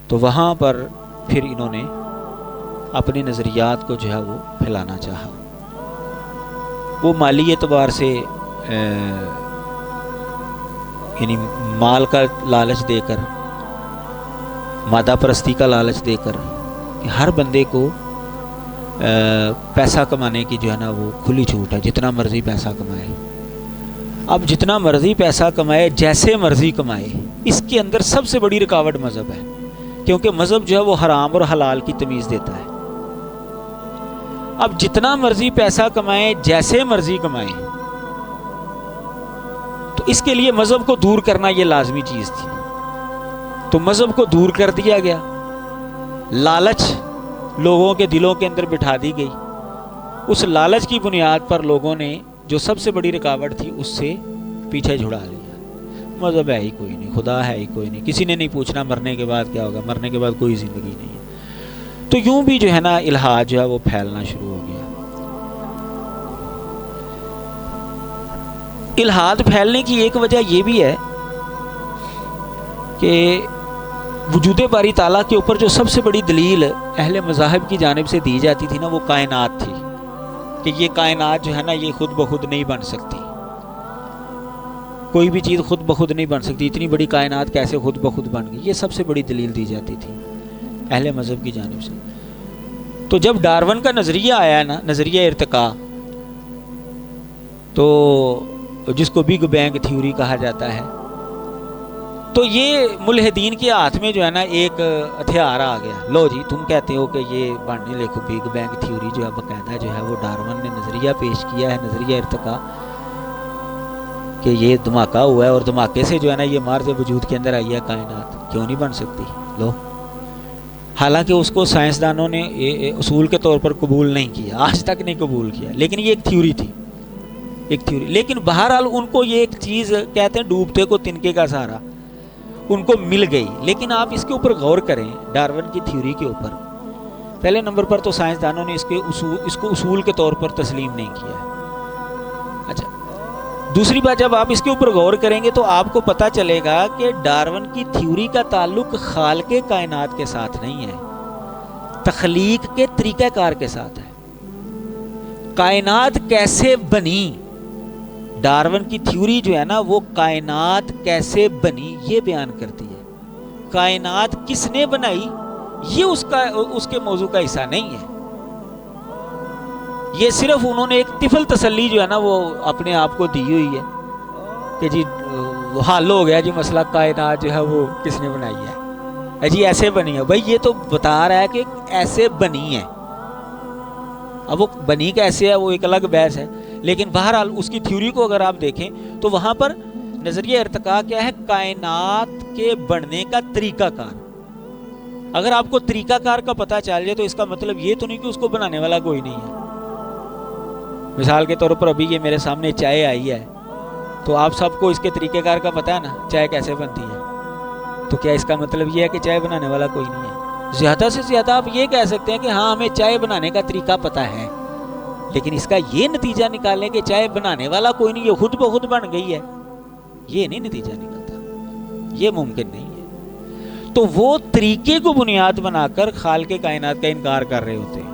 تو وہاں پر پھر انہوں نے اپنے نظریات کو جو ہے وہ پھیلانا چاہا. وہ مالی اعتبار سے یعنی مال کا لالچ دے کر، مادہ پرستی کا لالچ دے کر کہ ہر بندے کو پیسہ کمانے کی جو ہے نا وہ کھلی چھوٹ ہے، جتنا مرضی پیسہ کمائے. اب جتنا مرضی پیسہ کمائے، جیسے مرضی کمائے، اس کے اندر سب سے بڑی رکاوٹ مذہب ہے، کیونکہ مذہب جو ہے وہ حرام اور حلال کی تمیز دیتا ہے. اب جتنا مرضی پیسہ کمائے، جیسے مرضی کمائے، تو اس کے لیے مذہب کو دور کرنا یہ لازمی چیز تھی. تو مذہب کو دور کر دیا گیا، لالچ لوگوں کے دلوں کے اندر بٹھا دی گئی. اس لالچ کی بنیاد پر لوگوں نے جو سب سے بڑی رکاوٹ تھی اس سے پیچھے چھڑا لیا. مذہب ہے ہی کوئی نہیں، خدا ہے ہی کوئی نہیں، کسی نے نہیں پوچھنا مرنے کے بعد کیا ہوگا، مرنے کے بعد کوئی زندگی نہیں ہے. تو یوں بھی جو ہے نا الحاد جو ہے وہ پھیلنا شروع ہو گیا. الحاد پھیلنے کی ایک وجہ یہ بھی ہے کہ وجود باری تعالیٰ کے اوپر جو سب سے بڑی دلیل اہل مذاہب کی جانب سے دی جاتی تھی نا، وہ کائنات تھی، کہ یہ کائنات جو ہے نا یہ خود بخود نہیں بن سکتی. کوئی بھی چیز خود بخود نہیں بن سکتی، اتنی بڑی کائنات کیسے خود بخود بن گئی، یہ سب سے بڑی دلیل دی جاتی تھی اہل مذہب کی جانب سے. تو جب ڈارون کا نظریہ آیا نا، نظریہ ارتقاء، تو جس کو بگ بینگ تھیوری کہا جاتا ہے، تو یہ ملحدین کے ہاتھ میں جو ہے نا ایک ہتھیار آ گیا. لو جی تم کہتے ہو کہ یہ بانٹنے لکھو بگ بینگ تھیوری جو ہے باقاعدہ جو ہے وہ ڈارون نے نظریہ پیش کیا ہے، نظریہ ارتقاء، کہ یہ دھماکہ ہوا ہے اور دھماکے سے جو ہے نا یہ مارز وجود کے اندر آئی ہے کائنات، کیوں نہیں بن سکتی. لو، حالانکہ اس کو سائنسدانوں نے اصول کے طور پر قبول نہیں کیا، آج تک نہیں قبول کیا، لیکن یہ ایک تھیوری تھی، ایک تھیوری. لیکن بہرحال ان کو یہ ایک چیز کہتے ہیں ڈوبتے کو تنکے کا سہارا، ان کو مل گئی. لیکن آپ اس کے اوپر غور کریں، ڈارون کی تھیوری کے اوپر، پہلے نمبر پر تو سائنسدانوں نے اس کو اصول کے طور پر تسلیم نہیں کیا ہے. اچھا، دوسری بات جب آپ اس کے اوپر غور کریں گے تو آپ کو پتہ چلے گا کہ ڈارون کی تھیوری کا تعلق خالق کائنات کے ساتھ نہیں ہے، تخلیق کے طریقہ کار کے ساتھ ہے. کائنات کیسے بنی، ڈارون کی تھیوری جو ہے نا وہ کائنات کیسے بنی یہ بیان کرتی ہے. کائنات کس نے بنائی یہ اس کے موضوع کا حصہ نہیں ہے. یہ صرف انہوں نے ایک طفل تسلی جو ہے نا وہ اپنے آپ کو دی ہوئی ہے کہ جی حل ہو گیا جی مسئلہ، کائنات جو ہے وہ کس نے بنائی ہے، جی ایسے بنی ہے. بھائی یہ تو بتا رہا ہے کہ ایسے بنی ہے، اب وہ بنی کیسے ہے وہ ایک الگ بحث ہے. لیکن بہرحال اس کی تھیوری کو اگر آپ دیکھیں تو وہاں پر نظریہ ارتقاء کیا ہے، کائنات کے بننے کا طریقہ کار. اگر آپ کو طریقہ کار کا پتہ چل جائے تو اس کا مطلب یہ تو نہیں کہ اس کو بنانے والا کوئی نہیں ہے. مثال کے طور پر ابھی یہ میرے سامنے چائے آئی ہے، تو آپ سب کو اس کے طریقہ کار کا پتہ ہے نا، چائے کیسے بنتی ہے. تو کیا اس کا مطلب یہ ہے کہ چائے بنانے والا کوئی نہیں ہے؟ زیادہ سے زیادہ آپ یہ کہہ سکتے ہیں کہ ہاں ہمیں چائے بنانے کا طریقہ پتہ ہے، لیکن اس کا یہ نتیجہ نکالیں کہ چائے بنانے والا کوئی نہیں، یہ خود بخود بن گئی ہے، یہ نہیں نتیجہ نکلتا، یہ ممکن نہیں ہے. تو وہ طریقے کو بنیاد بنا کر خالق کائنات کا انکار کر رہے ہوتے ہیں،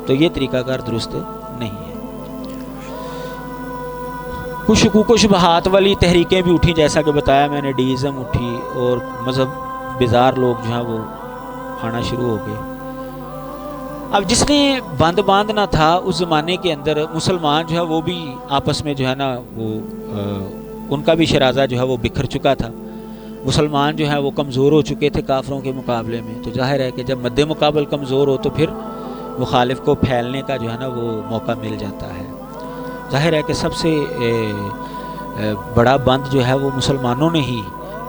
تو یہ طریقہ کار درست نہیں ہے. کچھ شکوک و شبہات والی تحریکیں بھی اٹھی، جیسا کہ بتایا میں نے، ڈیزم اٹھی اور مذہب بیزار لوگ جو ہیں وہ آنا شروع ہو گئے. اب جس نے باندھنا تھا اس زمانے کے اندر، مسلمان جو ہے وہ بھی آپس میں جو ہے نا وہ ان کا بھی شرازہ جو ہے وہ بکھر چکا تھا. مسلمان جو ہے وہ کمزور ہو چکے تھے کافروں کے مقابلے میں. تو ظاہر ہے کہ جب مد مقابل کمزور ہو تو پھر مخالف کو پھیلنے کا جو ہے نا وہ موقع مل جاتا ہے. ظاہر ہے کہ سب سے بڑا بند جو ہے وہ مسلمانوں نے ہی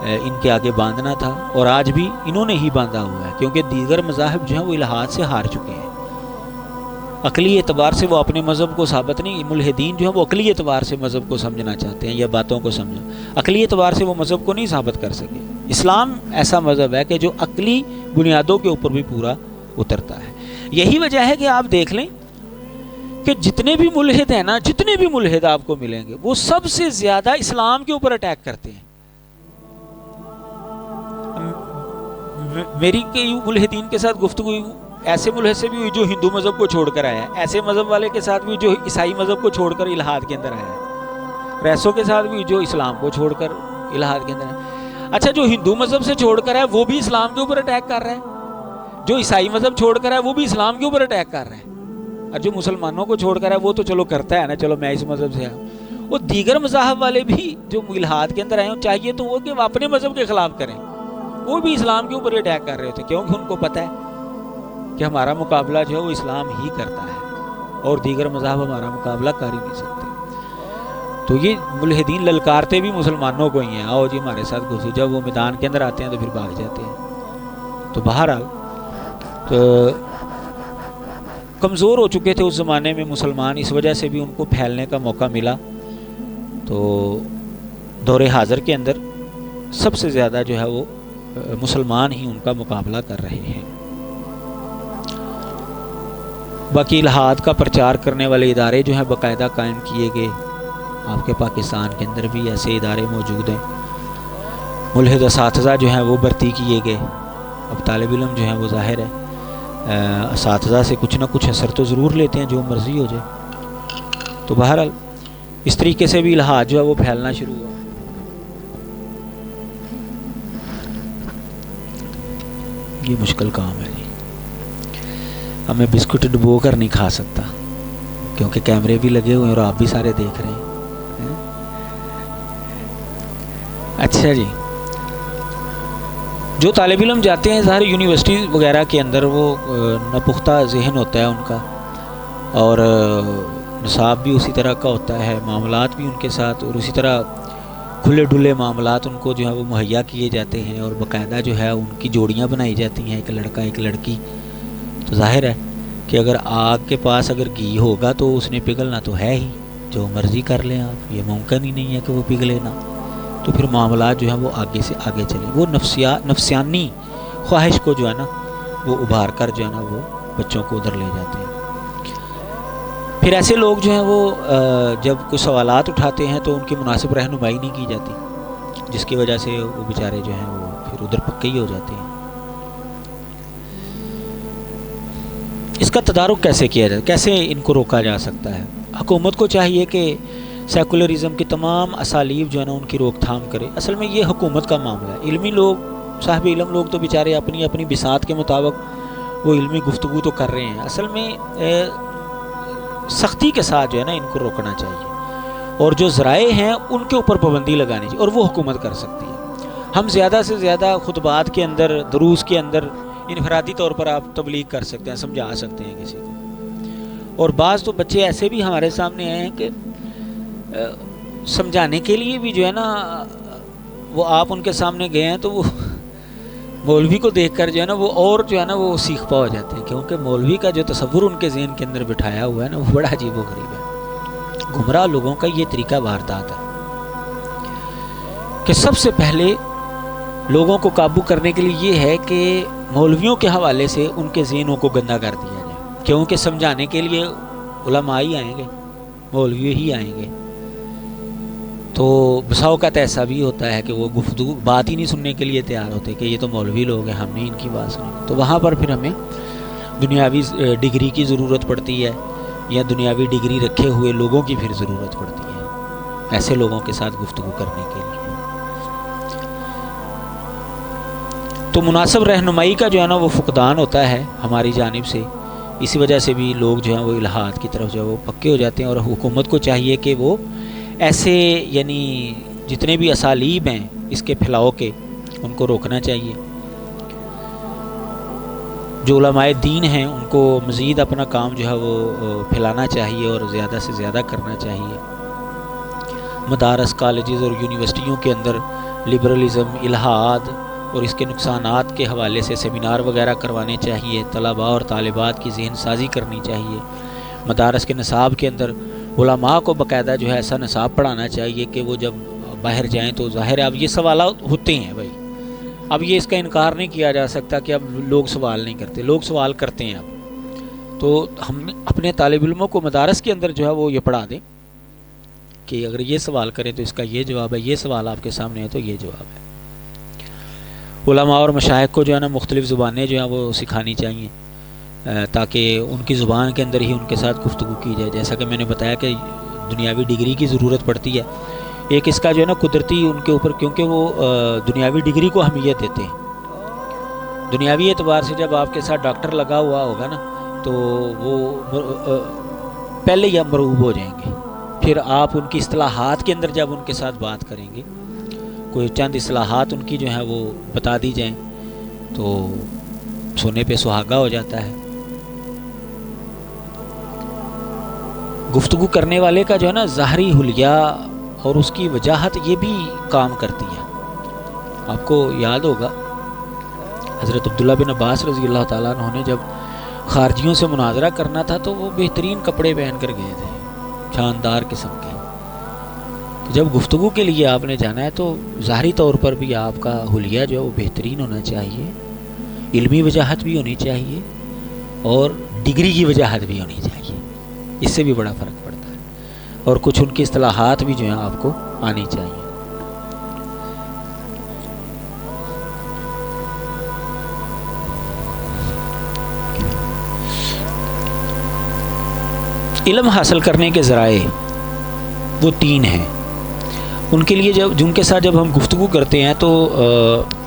ان کے آگے باندھنا تھا، اور آج بھی انہوں نے ہی باندھا ہوا ہے، کیونکہ دیگر مذاہب جو ہیں وہ الحاد سے ہار چکے ہیں. عقلی اعتبار سے وہ اپنے مذہب کو ثابت نہیں، ملحدین جو ہیں وہ عقلی اعتبار سے مذہب کو سمجھنا چاہتے ہیں یا باتوں کو سمجھنا، عقلی اعتبار سے وہ مذہب کو نہیں ثابت کر سکے. اسلام ایسا مذہب ہے کہ جو عقلی بنیادوں کے اوپر بھی پورا اترتا ہے. یہی وجہ ہے کہ آپ دیکھ لیں کہ جتنے بھی ملحد ہیں نا، جتنے بھی ملحد آپ کو ملیں گے وہ سب سے زیادہ اسلام کے اوپر اٹیک کرتے ہیں. میری کئی ملحدین کے ساتھ گفتگو ایسے ملحد سے بھی ہوئی جو ہندو مذہب کو چھوڑ کر آیا ہے، ایسے مذہب والے کے ساتھ بھی جو عیسائی مذہب کو چھوڑ کر الحاد کے اندر آیا ہے، ریسوں کے ساتھ بھی جو اسلام کو چھوڑ کر الحاد کے اندر ہے۔ اچھا، جو ہندو مذہب سے چھوڑ کر ہے وہ بھی اسلام کے اوپر اٹیک کر رہا ہے، جو عیسائی مذہب چھوڑ کر ہے وہ بھی اسلام کے اوپر اٹیک کر رہا ہے، اور جو مسلمانوں کو چھوڑ کر ہے وہ تو چلو کرتا ہے نا، چلو میں اس مذہب سے آؤں۔ وہ دیگر مذاہب والے بھی جو الحاد کے اندر آئے ہیں، چاہیے تو وہ کہ وہ اپنے مذہب کے خلاف کریں، وہ بھی اسلام کے اوپر اٹیک کر رہے تھے، کیونکہ ان کو پتہ ہے کہ ہمارا مقابلہ جو ہے وہ اسلام ہی کرتا ہے اور دیگر مذاہب ہمارا مقابلہ کر ہی نہیں سکتے۔ تو یہ ملحدین للکارتے بھی مسلمانوں کو ہی ہیں، آؤ جی ہمارے ساتھ گھسو، جب وہ میدان کے اندر آتے ہیں تو پھر بھاگ جاتے ہیں۔ تو بہرحال تو کمزور ہو چکے تھے اس زمانے میں مسلمان، اس وجہ سے بھی ان کو پھیلنے کا موقع ملا۔ تو دور حاضر کے اندر سب سے زیادہ جو ہے وہ مسلمان ہی ان کا مقابلہ کر رہے ہیں۔ باقی الحاد کا پرچار کرنے والے ادارے جو ہیں باقاعدہ قائم کیے گئے، آپ کے پاکستان کے اندر بھی ایسے ادارے موجود ہیں۔ ملحد اساتذہ جو ہیں وہ بھرتی کیے گئے۔ اب طالب علم جو ہیں وہ ظاہر ہے اساتذہ سے کچھ نہ کچھ اثر تو ضرور لیتے ہیں، جو مرضی ہو جائے۔ تو بہرحال اس طریقے سے بھی الحاد جو ہے وہ پھیلنا شروع ہوا۔ یہ مشکل کام ہے جی، اب میں بسکٹ ڈبو کر نہیں کھا سکتا کیونکہ کیمرے بھی لگے ہوئے ہیں اور آپ بھی سارے دیکھ رہے ہیں۔ اچھا جی، جو طالب علم جاتے ہیں ظاہر یونیورسٹی وغیرہ کے اندر وہ ناپختہ ذہن ہوتا ہے ان کا، اور نصاب بھی اسی طرح کا ہوتا ہے، معاملات بھی ان کے ساتھ، اور اسی طرح کھلے ڈھلے معاملات ان کو جو ہے وہ مہیا کیے جاتے ہیں، اور باقاعدہ جو ہے ان کی جوڑیاں بنائی جاتی ہیں، ایک لڑکا ایک لڑکی۔ تو ظاہر ہے کہ اگر آگ کے پاس اگر گھی ہوگا تو اس نے پگھلنا تو ہے ہی، جو مرضی کر لیں آپ، یہ ممکن ہی نہیں ہے کہ وہ پگھلے نہ۔ تو پھر معاملات جو ہیں وہ آگے سے آگے چلیں، وہ نفسیانی خواہش کو جو ہے نا وہ ابھار کر جو ہے نا وہ بچوں کو ادھر لے جاتے ہیں۔ پھر ایسے لوگ جو ہیں وہ جب کوئی سوالات اٹھاتے ہیں تو ان کی مناسب رہنمائی نہیں کی جاتی، جس کی وجہ سے وہ بیچارے جو ہیں وہ پھر ادھر پکے ہی ہو جاتے ہیں۔ اس کا تدارک کیسے کیا جائے، کیسے ان کو روکا جا سکتا ہے؟ حکومت کو چاہیے کہ سیکولرزم کی تمام اسالیب جو ہے نا ان کی روک تھام کرے۔ اصل میں یہ حکومت کا معاملہ ہے، علمی لوگ، صاحب علم لوگ تو بیچارے اپنی اپنی بساط کے مطابق وہ علمی گفتگو تو کر رہے ہیں، اصل میں سختی کے ساتھ جو ہے نا ان کو روکنا چاہیے، اور جو ذرائع ہیں ان کے اوپر پابندی لگانی چاہیے، اور وہ حکومت کر سکتی ہے۔ ہم زیادہ سے زیادہ خطبات کے اندر، دروس کے اندر انفرادی طور پر آپ تبلیغ کر سکتے ہیں، سمجھا سکتے ہیں کسی کو، اور بعض تو بچے ایسے بھی ہمارے سامنے آئے ہیں کہ سمجھانے کے لیے بھی جو ہے نا وہ آپ ان کے سامنے گئے ہیں تو وہ مولوی کو دیکھ کر جو ہے نا وہ اور جو ہے نا وہ سیکھ پا ہو جاتے ہیں، کیونکہ مولوی کا جو تصور ان کے ذہن کے اندر بٹھایا ہوا ہے نا وہ بڑا عجیب و غریب ہے۔ گمراہ لوگوں کا یہ طریقہ واردات ہے کہ سب سے پہلے لوگوں کو قابو کرنے کے لیے یہ ہے کہ مولویوں کے حوالے سے ان کے ذہنوں کو گندا کر دیا جائے، کیونکہ سمجھانے کے لیے علماء ہی آئیں گے، مولوی ہی آئیں گے۔ تو بسا اوقات ایسا بھی ہوتا ہے کہ وہ گفتگو بات ہی نہیں سننے کے لیے تیار ہوتے کہ یہ تو مولوی لوگ ہیں، ہم نے ان کی بات سنی، تو وہاں پر پھر ہمیں دنیاوی ڈگری کی ضرورت پڑتی ہے، یا دنیاوی ڈگری رکھے ہوئے لوگوں کی پھر ضرورت پڑتی ہے ایسے لوگوں کے ساتھ گفتگو کرنے کے لیے۔ تو مناسب رہنمائی کا جو ہے نا وہ فقدان ہوتا ہے ہماری جانب سے، اسی وجہ سے بھی لوگ جو ہیں وہ الحاد کی طرف جو ہے وہ پکے ہو جاتے ہیں، اور حکومت کو چاہیے کہ وہ ایسے یعنی جتنے بھی اسالیب ہیں اس کے پھیلاؤ کے ان کو روکنا چاہیے۔ جو علماء دین ہیں ان کو مزید اپنا کام جو ہے وہ پھیلانا چاہیے اور زیادہ سے زیادہ کرنا چاہیے۔ مدارس، کالجز اور یونیورسٹیوں کے اندر لبرلزم، الحاد اور اس کے نقصانات کے حوالے سے سیمینار وغیرہ کروانے چاہیے، طلباء اور طالبات کی ذہن سازی کرنی چاہیے۔ مدارس کے نصاب کے اندر علماء کو باقاعدہ جو ہے ایسا نصاب پڑھانا چاہیے کہ وہ جب باہر جائیں تو ظاہر ہے اب یہ سوالات ہوتے ہیں بھائی، اب یہ اس کا انکار نہیں کیا جا سکتا کہ اب لوگ سوال نہیں کرتے، لوگ سوال کرتے ہیں اب۔ تو ہم اپنے طالب علموں کو مدارس کے اندر جو ہے وہ یہ پڑھا دیں کہ اگر یہ سوال کریں تو اس کا یہ جواب ہے، یہ سوال آپ کے سامنے ہے تو یہ جواب ہے۔ علماء اور مشائخ کو جو ہے نا مختلف زبانیں جو ہیں وہ سکھانی چاہیے، تاکہ ان کی زبان کے اندر ہی ان کے ساتھ گفتگو کی جائے. جیسا کہ میں نے بتایا کہ دنیاوی ڈگری کی ضرورت پڑتی ہے. ایک اس کا جو ہے نا قدرتی ان کے اوپر، کیونکہ وہ دنیاوی ڈگری کو اہمیت دیتے ہیں. دنیاوی اعتبار سے جب آپ کے ساتھ ڈاکٹر لگا ہوا ہوگا نا تو وہ پہلے ہی مرعوب ہو جائیں گے. پھر آپ ان کی اصطلاحات کے اندر جب ان کے ساتھ بات کریں گے، کوئی چند اصطلاحات ان کی جو ہیں وہ بتا دی جائیں تو سونے پہ سہاگا ہو جاتا ہے. گفتگو کرنے والے کا جو ہے نا ظاہری حلیہ اور اس کی وجاہت یہ بھی کام کرتی ہے. آپ کو یاد ہوگا حضرت عبداللہ بن عباس رضی اللہ تعالیٰ عنہ نے جب خارجیوں سے مناظرہ کرنا تھا تو وہ بہترین کپڑے پہن کر گئے تھے، شاندار قسم کے. تو جب گفتگو کے لیے آپ نے جانا ہے تو ظاہری طور پر بھی آپ کا حلیہ جو ہے وہ بہترین ہونا چاہیے، علمی وجاہت بھی ہونی چاہیے اور ڈگری کی وجاہت بھی ہونی چاہیے. اس سے بھی بڑا فرق پڑتا ہے. اور کچھ ان کی اصطلاحات بھی جو ہیں آپ کو آنی چاہیے. علم حاصل کرنے کے ذرائع وہ 3 ہیں. ان کے لیے جن کے ساتھ جب ہم گفتگو کرتے ہیں تو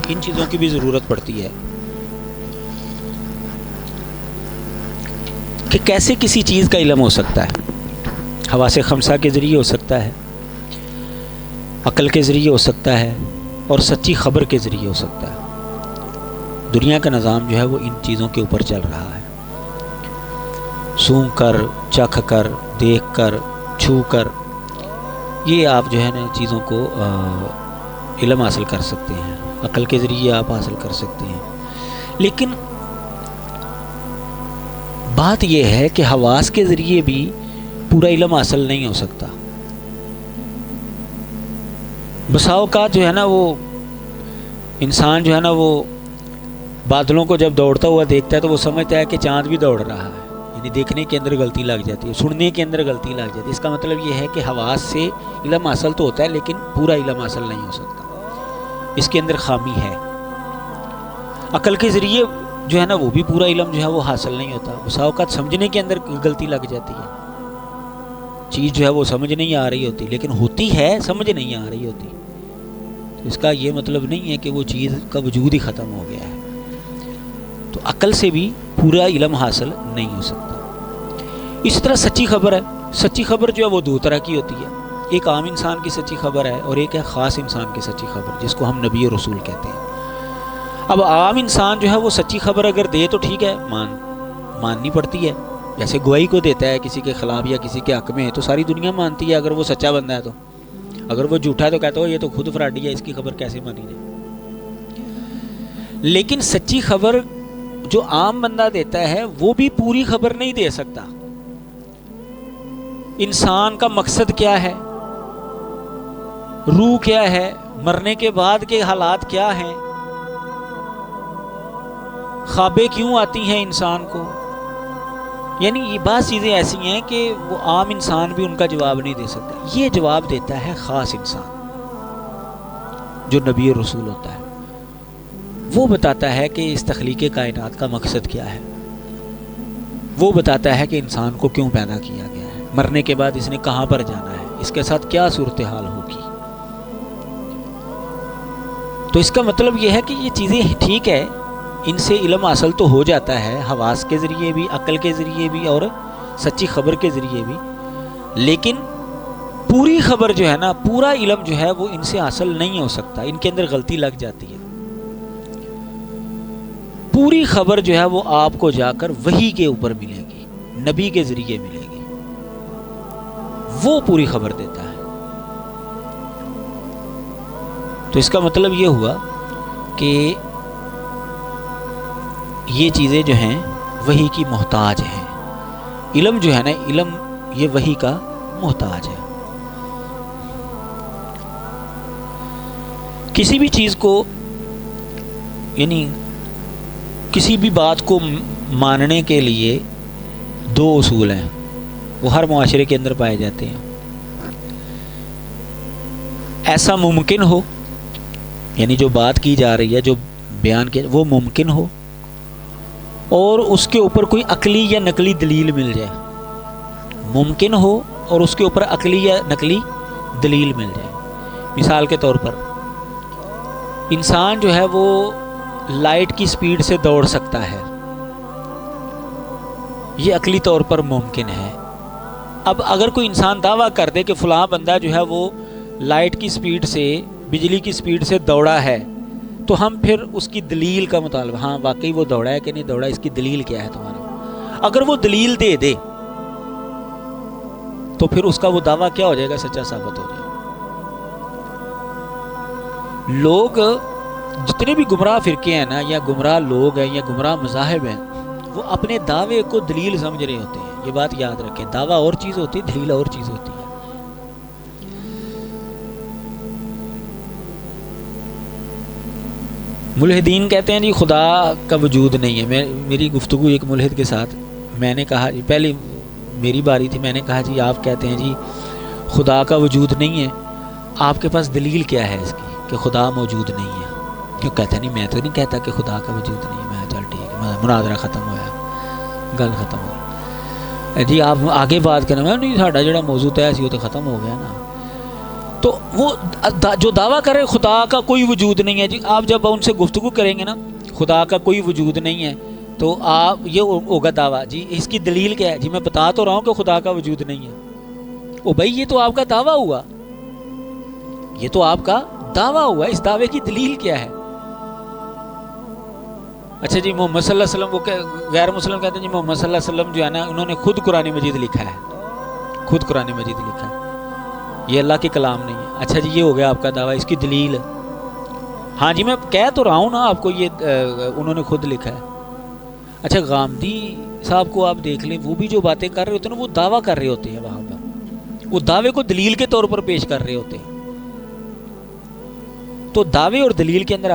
ان چیزوں کی بھی ضرورت پڑتی ہے کہ کیسے کسی چیز کا علم ہو سکتا ہے. حواس خمسہ کے ذریعے ہو سکتا ہے، عقل کے ذریعے ہو سکتا ہے اور سچی خبر کے ذریعے ہو سکتا ہے. دنیا کا نظام جو ہے وہ ان چیزوں کے اوپر چل رہا ہے. سونگھ کر، چکھ کر، دیکھ کر، چھو کر، یہ آپ جو ہے نا چیزوں کو علم حاصل کر سکتے ہیں. عقل کے ذریعے آپ حاصل کر سکتے ہیں. لیکن بات یہ ہے کہ حواس کے ذریعے بھی پورا علم حاصل نہیں ہو سکتا. بسا اوقات جو ہے نا وہ انسان جو ہے نا وہ بادلوں کو جب دوڑتا ہوا دیکھتا ہے تو وہ سمجھتا ہے کہ چاند بھی دوڑ رہا ہے. یعنی دیکھنے کے اندر غلطی لگ جاتی ہے، سننے کے اندر غلطی لگ جاتی ہے. اس کا مطلب یہ ہے کہ حواس سے علم حاصل تو ہوتا ہے لیکن پورا علم حاصل نہیں ہو سکتا، اس کے اندر خامی ہے. عقل کے ذریعے جو ہے نا وہ بھی پورا علم جو ہے وہ حاصل نہیں ہوتا. بسا اوقات سمجھنے کے اندر غلطی لگ جاتی ہے، چیز جو ہے وہ سمجھ نہیں آ رہی ہوتی، لیکن ہوتی ہے سمجھ نہیں آ رہی ہوتی. تو اس کا یہ مطلب نہیں ہے کہ وہ چیز کا وجود ہی ختم ہو گیا ہے. تو عقل سے بھی پورا علم حاصل نہیں ہو سکتا. اسی طرح سچی خبر ہے. سچی خبر جو ہے وہ 2 طرح کی ہوتی ہے. ایک عام انسان کی سچی خبر ہے اور ایک ہے خاص انسان کی سچی خبر، جس کو ہم نبی اور رسول کہتے ہیں. اب عام انسان جو ہے وہ سچی خبر اگر دے تو ٹھیک ہے، ماننی پڑتی ہے. جیسے گواہی کو دیتا ہے کسی کے خلاف یا کسی کے حق میں تو ساری دنیا مانتی ہے اگر وہ سچا بندہ ہے. تو اگر وہ جھوٹا ہے تو کہتا ہو یہ تو خود فراڈی ہے، اس کی خبر کیسے مانی جائے. لیکن سچی خبر جو عام بندہ دیتا ہے وہ بھی پوری خبر نہیں دے سکتا. انسان کا مقصد کیا ہے، روح کیا ہے، مرنے کے بعد کے حالات کیا ہیں، خوابیں کیوں آتی ہیں انسان کو، یعنی یہ بعض چیزیں ایسی ہیں کہ وہ عام انسان بھی ان کا جواب نہیں دے سکتا. یہ جواب دیتا ہے خاص انسان جو نبی اور رسول ہوتا ہے. وہ بتاتا ہے کہ اس تخلیق کائنات کا مقصد کیا ہے، وہ بتاتا ہے کہ انسان کو کیوں پیدا کیا گیا ہے، مرنے کے بعد اس نے کہاں پر جانا ہے، اس کے ساتھ کیا صورتحال ہوگی. تو اس کا مطلب یہ ہے کہ یہ چیزیں ٹھیک ہے، ان سے علم حاصل تو ہو جاتا ہے حواس کے ذریعے بھی، عقل کے ذریعے بھی اور سچی خبر کے ذریعے بھی. لیکن پوری خبر جو ہے نا، پورا علم جو ہے وہ ان سے حاصل نہیں ہو سکتا، ان کے اندر غلطی لگ جاتی ہے. پوری خبر جو ہے وہ آپ کو جا کر وحی کے اوپر ملے گی، نبی کے ذریعے ملے گی، وہ پوری خبر دیتا ہے. تو اس کا مطلب یہ ہوا کہ یہ چیزیں جو ہیں وحی کی محتاج ہیں. علم جو ہے نا، علم یہ وحی کا محتاج ہے. کسی بھی چیز کو، یعنی کسی بھی بات کو ماننے کے لیے 2 اصول ہیں، وہ ہر معاشرے کے اندر پائے جاتے ہیں. ایسا ممکن ہو، یعنی جو بات کی جا رہی ہے، جو بیان کیا وہ ممکن ہو اور اس کے اوپر کوئی عقلی یا نقلی دلیل مل جائے، ممکن ہو اور اس کے اوپر عقلی یا نقلی دلیل مل جائے۔ مثال کے طور پر انسان جو ہے وہ لائٹ کی سپیڈ سے دوڑ سکتا ہے، یہ عقلی طور پر ممکن ہے۔ اب اگر کوئی انسان دعویٰ کر دے کہ فلاں بندہ جو ہے وہ لائٹ کی سپیڈ سے، بجلی کی سپیڈ سے دوڑا ہے، تو ہم پھر اس کی دلیل کا مطالبہ، ہاں واقعی وہ دوڑا ہے کہ نہیں دوڑا، اس کی دلیل کیا ہے تمہارا؟ اگر وہ دلیل دے دے تو پھر اس کا وہ دعویٰ کیا ہو جائے گا؟ سچا ثابت ہو جائے گا۔ لوگ جتنے بھی گمراہ فرقے ہیں نا، یا گمراہ لوگ ہیں یا گمراہ مذاہب ہیں، وہ اپنے دعوے کو دلیل سمجھ رہے ہوتے ہیں۔ یہ بات یاد رکھیں، دعویٰ اور چیز ہوتی ہے، دلیل اور چیز ہوتی ہے۔ ملحدین کہتے ہیں جی خدا کا وجود نہیں ہے۔ میری گفتگو ایک ملحد کے ساتھ، میں نے کہا جی، پہلے میری باری تھی، میں نے کہا جی آپ کہتے ہیں جی خدا کا وجود نہیں ہے، آپ کے پاس دلیل کیا ہے اس کی کہ خدا موجود نہیں ہے؟ کیوں کہتا نہیں، میں تو نہیں کہتا کہ خدا کا وجود نہیں ہے۔ میں چل ٹھیک ہے، مناظرہ ختم ہوا، گل ختم ہوئی۔ جی آپ آگے بات کرنا، میں نہیں، ساڈا جڑا موضوع ہے سی وہ تو ختم ہو گیا نا۔ تو وہ جو دعویٰ کرے خدا کا کوئی وجود نہیں ہے، جی آپ جب ان سے گفتگو کریں گے نا خدا کا کوئی وجود نہیں ہے، تو آپ یہ ہوگا دعویٰ، جی اس کی دلیل کیا ہے؟ جی میں بتا تو رہا ہوں کہ خدا کا وجود نہیں ہے۔ او بھائی یہ تو آپ کا دعویٰ ہوا، یہ تو آپ کا دعویٰ ہوا، اس دعوے کی دلیل کیا ہے؟ اچھا جی محمد صلی اللہ علیہ وسلم، وہ غیر مسلم کہتے ہیں جی محمد صلی اللہ علیہ وسلم جو ہے نا انہوں نے خود قرآن مجید لکھا ہے، خود قرآن مجید لکھا ہے، یہ اللہ کے کلام نہیں ہے۔ اچھا جی یہ ہو گیا آپ کا دعویٰ، اس کی دلیل؟ ہاں جی میں کہہ تو رہا ہوں نا آپ کو، یہ انہوں نے خود لکھا ہے۔ اچھا غامدی صاحب کو آپ دیکھ لیں، وہ بھی جو باتیں کر رہے ہوتے ہیں نا وہ دعویٰ کر رہے ہوتے ہیں، وہاں پر وہ دعوے کو دلیل کے طور پر پیش کر رہے ہوتے ہیں۔ تو دعوے اور دلیل کے اندر